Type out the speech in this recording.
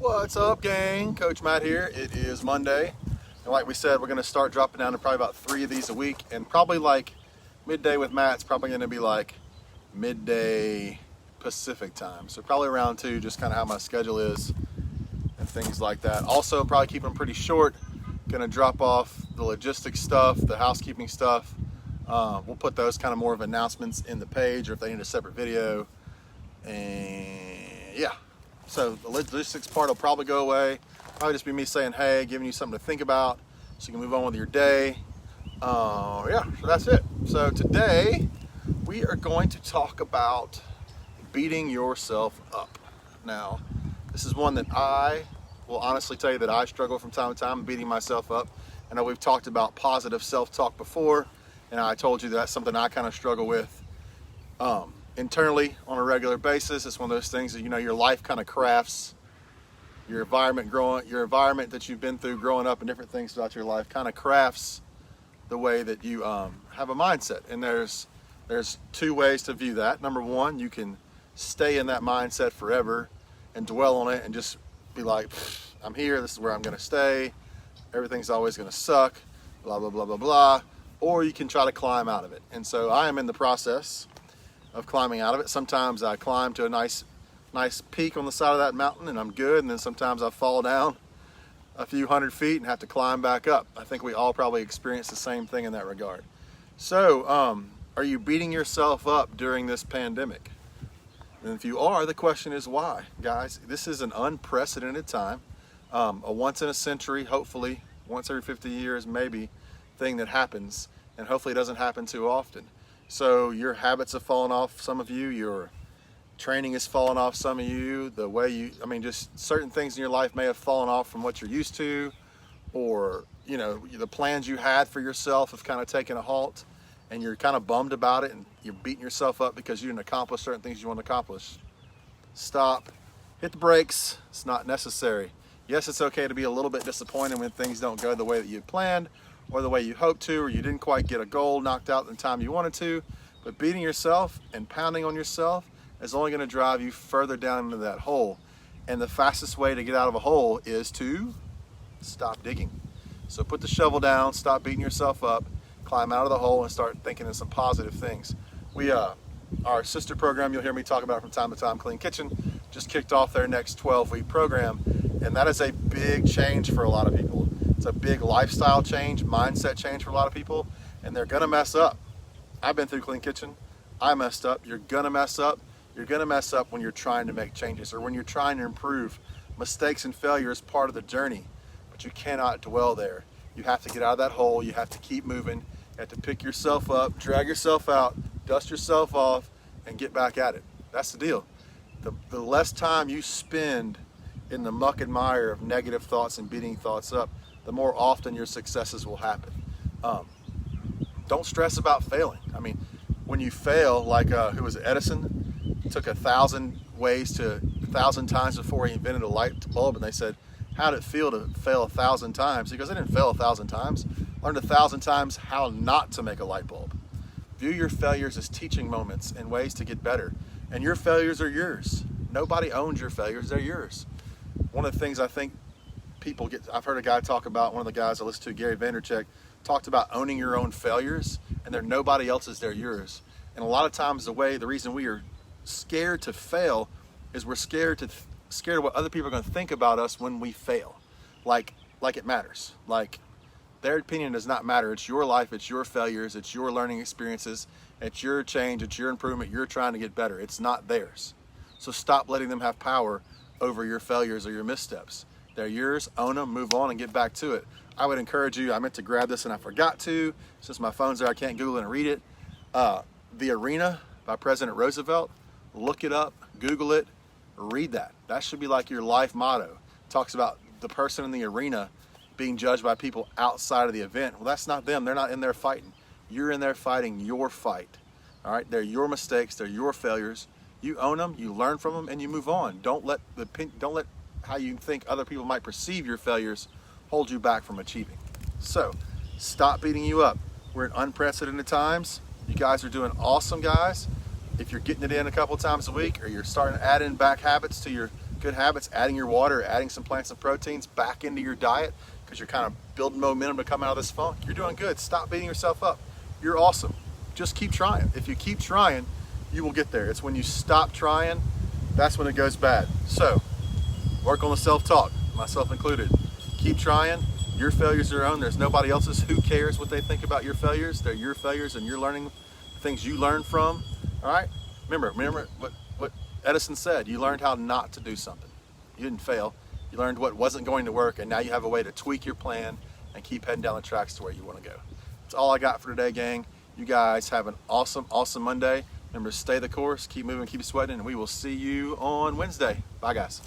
What's up, gang? Coach Matt here. It is Monday, and like we said, we're going to start dropping down to probably about 3 of these a week, and probably like Midday with Matt's probably going to be like midday Pacific time, so probably around 2, just kind of how my schedule is and things like that. Also, probably keep them pretty short. Going to drop off the logistics stuff, the housekeeping stuff. We'll put those kind of more of announcements in the page, or if they need a separate video. And yeah, so the logistics part will probably go away. Probably just be me saying hey, giving you something to think about so you can move on with your day. Yeah, so that's it. So today we are going to talk about beating yourself up. Now, this is one that I will honestly tell you that I struggle from time to time, beating myself up. I know we've talked about positive self-talk before, and I told you that's something I kind of struggle with internally on a regular basis. It's one of those things that, you know, your life kind of crafts your environment your environment that you've been through growing up and different things throughout your life kind of crafts the way that you have a mindset. And there's 2 ways to view that. Number one, you can stay in that mindset forever and dwell on it and just be like, I'm here, this is where I'm going to stay, everything's always going to suck, blah, blah, blah, blah, blah. Or you can try to climb out of it. And so I am in the process of climbing out of it. Sometimes I climb to a nice peak on the side of that mountain and I'm good, and then sometimes I fall down a few hundred feet and have to climb back up. I think we all probably experience the same thing in that regard. So are you beating yourself up during this pandemic? And if you are, the question is why? Guys, this is an unprecedented time, a once in a century, hopefully once every 50 years maybe, thing that happens, and hopefully it doesn't happen too often. So your habits have fallen off, some of you, your training has fallen off, some of you, the way just certain things in your life may have fallen off from what you're used to, or, you know, the plans you had for yourself have kind of taken a halt, and you're kind of bummed about it, and you're beating yourself up because you didn't accomplish certain things you want to accomplish. Stop, hit the brakes, it's not necessary. Yes, it's okay to be a little bit disappointed when things don't go the way that you planned, or the way you hoped to, or you didn't quite get a goal knocked out in the time you wanted to, but beating yourself and pounding on yourself is only going to drive you further down into that hole. And the fastest way to get out of a hole is to stop digging. So put the shovel down, stop beating yourself up, climb out of the hole and start thinking of some positive things. Our sister program, you'll hear me talk about from time to time, Clean Kitchen, just kicked off their next 12-week program, and that is a big change for a lot of people. It's a big lifestyle change, mindset change for a lot of people, and they're gonna mess up. I've been through Clean Kitchen. I messed up. You're gonna mess up. You're gonna mess up when you're trying to make changes or when you're trying to improve. Mistakes and failure is part of the journey, but you cannot dwell there. You have to get out of that hole. You have to keep moving. You have to pick yourself up, drag yourself out, dust yourself off, and get back at it. That's the deal. The less time you spend in the muck and mire of negative thoughts and beating thoughts up, the more often your successes will happen. Don't stress about failing. I mean, when you fail, like who was it, Edison? Took 1,000 times before he invented a light bulb, and they said, how did it feel to fail 1,000 times? He goes, I didn't fail 1,000 times. Learned 1,000 times how not to make a light bulb. View your failures as teaching moments and ways to get better. And your failures are yours. Nobody owns your failures, they're yours. One of the things I think I've heard a guy talk about, one of the guys I listen to, Gary Vaynerchuk, talked about owning your own failures, and they're nobody else's, they're yours. And a lot of times the reason we are scared to fail is we're scared of what other people are going to think about us when we fail. Like it matters. Like their opinion does not matter. It's your life, it's your failures, it's your learning experiences, it's your change, it's your improvement, you're trying to get better. It's not theirs. So stop letting them have power over your failures or your missteps. They're yours, own them, move on, and get back to it. I would encourage you, I meant to grab this and I forgot to, since my phone's there, I can't Google it and read it. The Arena by President Roosevelt, look it up, Google it, read that. That should be like your life motto. It talks about the person in the arena being judged by people outside of the event. Well, that's not them, they're not in there fighting. You're in there fighting your fight, all right? They're your mistakes, they're your failures. You own them, you learn from them, and you move on. Don't let how you think other people might perceive your failures hold you back from achieving. So stop beating you up. We're in unprecedented times. You guys are doing awesome, guys. If you're getting it in a couple times a week, or you're starting to add in back habits to your good habits, adding your water, adding some plants and proteins back into your diet, because you're kind of building momentum to come out of this funk, you're doing good. Stop beating yourself up. You're awesome. Just keep trying. If you keep trying, you will get there. It's when you stop trying, that's when it goes bad. So work on the self-talk, myself included. Keep trying. Your failures are your own. There's nobody else's. Who cares what they think about your failures? They're your failures, and you're learning things you learned from. All right? Remember what Edison said. You learned how not to do something. You didn't fail. You learned what wasn't going to work, and now you have a way to tweak your plan and keep heading down the tracks to where you want to go. That's all I got for today, gang. You guys have an awesome, awesome Monday. Remember, stay the course, keep moving, keep sweating, and we will see you on Wednesday. Bye, guys.